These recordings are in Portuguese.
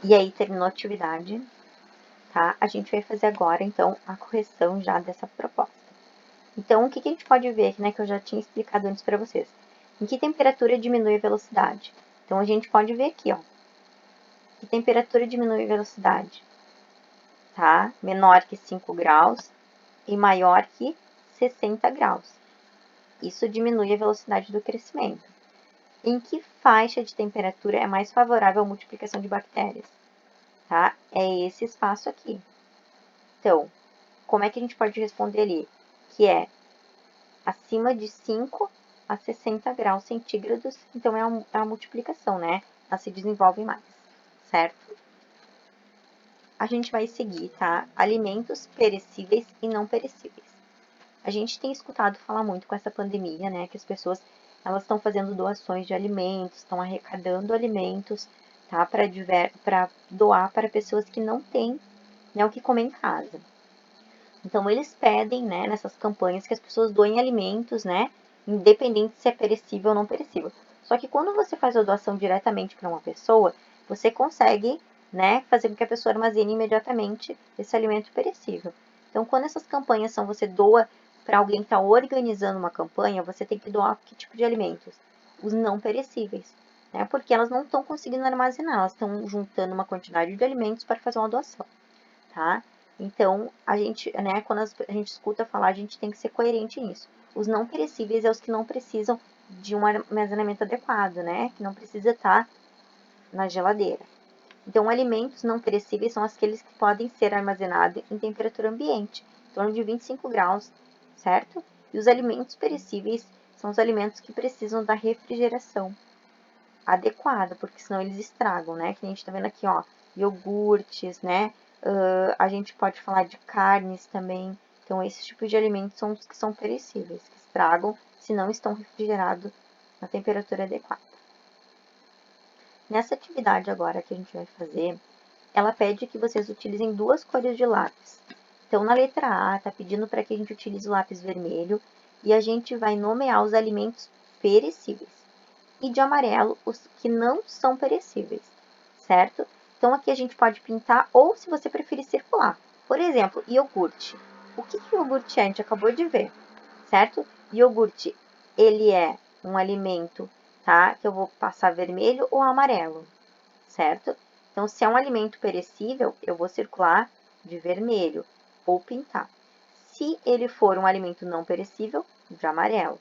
E aí, terminou a atividade, tá? A gente vai fazer agora, então, a correção já dessa proposta. Então, o que a gente pode ver aqui, né, que eu já tinha explicado antes para vocês. Em que temperatura diminui a velocidade? Então, a gente pode ver aqui, ó. Que temperatura diminui a velocidade? Tá? Menor que 5 graus e maior que 60 graus. Isso diminui a velocidade do crescimento. Em que faixa de temperatura é mais favorável à multiplicação de bactérias? Tá? É esse espaço aqui. Então, como é que a gente pode responder ali? Que é acima de 5 a 60 graus centígrados, então é a multiplicação, né? Ela se desenvolve mais, certo? A gente vai seguir, tá? Alimentos perecíveis e não perecíveis. A gente tem escutado falar muito com essa pandemia, né? Que as pessoas elas estão fazendo doações de alimentos, estão arrecadando alimentos, tá? Para doar para pessoas que não têm, né, o que comer em casa. Então, eles pedem, né, nessas campanhas que as pessoas doem alimentos, né, independente se é perecível ou não perecível. Só que quando você faz a doação diretamente para uma pessoa, você consegue, né, fazer com que a pessoa armazene imediatamente esse alimento perecível. Então, quando essas campanhas são você doa para alguém que está organizando uma campanha, você tem que doar que tipo de alimentos? Os não perecíveis, né, porque elas não estão conseguindo armazenar, elas estão juntando uma quantidade de alimentos para fazer uma doação, tá? Então, a gente, né, quando a gente escuta falar, a gente tem que ser coerente nisso. Os não perecíveis é os que não precisam de um armazenamento adequado, né? Que não precisa estar na geladeira. Então, alimentos não perecíveis são aqueles que podem ser armazenados em temperatura ambiente, em torno de 25 graus, certo? E os alimentos perecíveis são os alimentos que precisam da refrigeração adequada, porque senão eles estragam, né? Que a gente tá vendo aqui, ó, iogurtes, né? A gente pode falar de carnes também. Então, esses tipos de alimentos são os que são perecíveis, que estragam se não estão refrigerados na temperatura adequada. Nessa atividade agora que a gente vai fazer, ela pede que vocês utilizem duas cores de lápis. Então, na letra A, está pedindo para que a gente utilize o lápis vermelho e a gente vai nomear os alimentos perecíveis. E de amarelo, os que não são perecíveis, certo? Então, aqui a gente pode pintar ou, se você preferir, circular. Por exemplo, iogurte. O que iogurte é? A gente acabou de ver, certo? Iogurte, ele é um alimento, tá? Que eu vou passar vermelho ou amarelo, certo? Então, se é um alimento perecível, eu vou circular de vermelho ou pintar. Se ele for um alimento não perecível, de amarelo.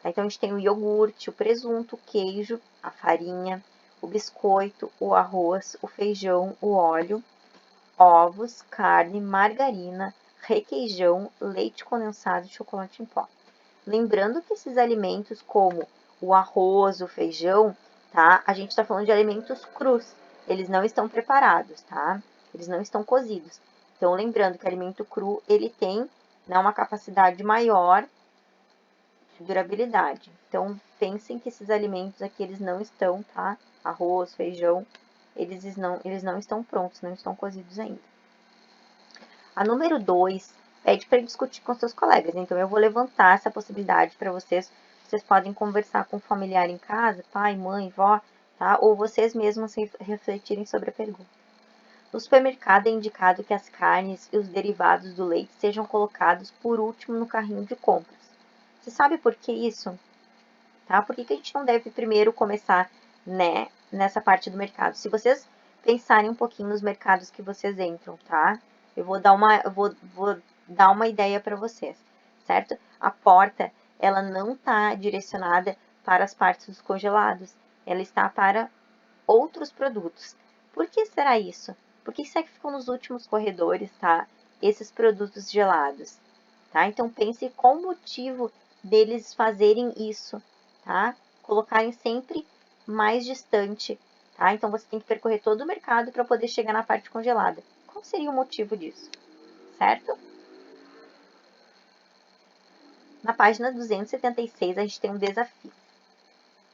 Então, a gente tem o iogurte, o presunto, o queijo, a farinha, o biscoito, o arroz, o feijão, o óleo, ovos, carne, margarina, requeijão, leite condensado e chocolate em pó. Lembrando que esses alimentos, como o arroz, o feijão, tá? A gente está falando de alimentos crus. Eles não estão preparados, tá? Eles não estão cozidos. Então, lembrando que o alimento cru, ele tem, né, uma capacidade maior de durabilidade. Então, pensem que esses alimentos aqui, eles não estão, tá? Arroz, feijão, eles não estão prontos, não estão cozidos ainda. A número 2 pede para discutir com seus colegas. Então, eu vou levantar essa possibilidade para vocês. Vocês podem conversar com o familiar em casa, pai, mãe, vó, tá? Ou vocês mesmos refletirem sobre a pergunta. No supermercado é indicado que as carnes e os derivados do leite sejam colocados por último no carrinho de compras. Você sabe por que isso? Tá? Por que a gente não deve primeiro começar, né, nessa parte do mercado? Se vocês pensarem um pouquinho nos mercados que vocês entram, tá? Eu vou dar uma ideia para vocês, certo? A porta, ela não está direcionada para as partes dos congelados, ela está para outros produtos. Por que será isso? Por que será que ficam nos últimos corredores, tá? Esses produtos gelados, tá? Então pense qual o motivo deles fazerem isso, tá? Colocarem sempre mais distante, tá? Então você tem que percorrer todo o mercado para poder chegar na parte congelada. Qual seria o motivo disso? Certo? Na página 276 a gente tem um desafio,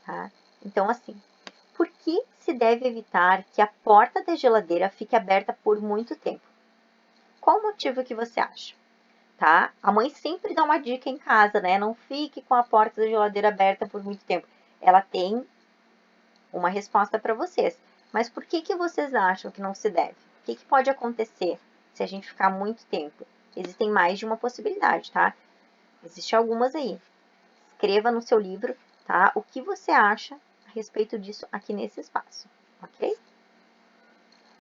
tá? Então assim, por que se deve evitar que a porta da geladeira fique aberta por muito tempo? Qual o motivo que você acha? Tá? A mãe sempre dá uma dica em casa, né? Não fique com a porta da geladeira aberta por muito tempo. Ela tem uma resposta para vocês. Mas por que vocês acham que não se deve? O que pode acontecer se a gente ficar muito tempo? Existem mais de uma possibilidade, tá? Existem algumas aí. Escreva no seu livro, tá? O que você acha a respeito disso aqui nesse espaço, ok?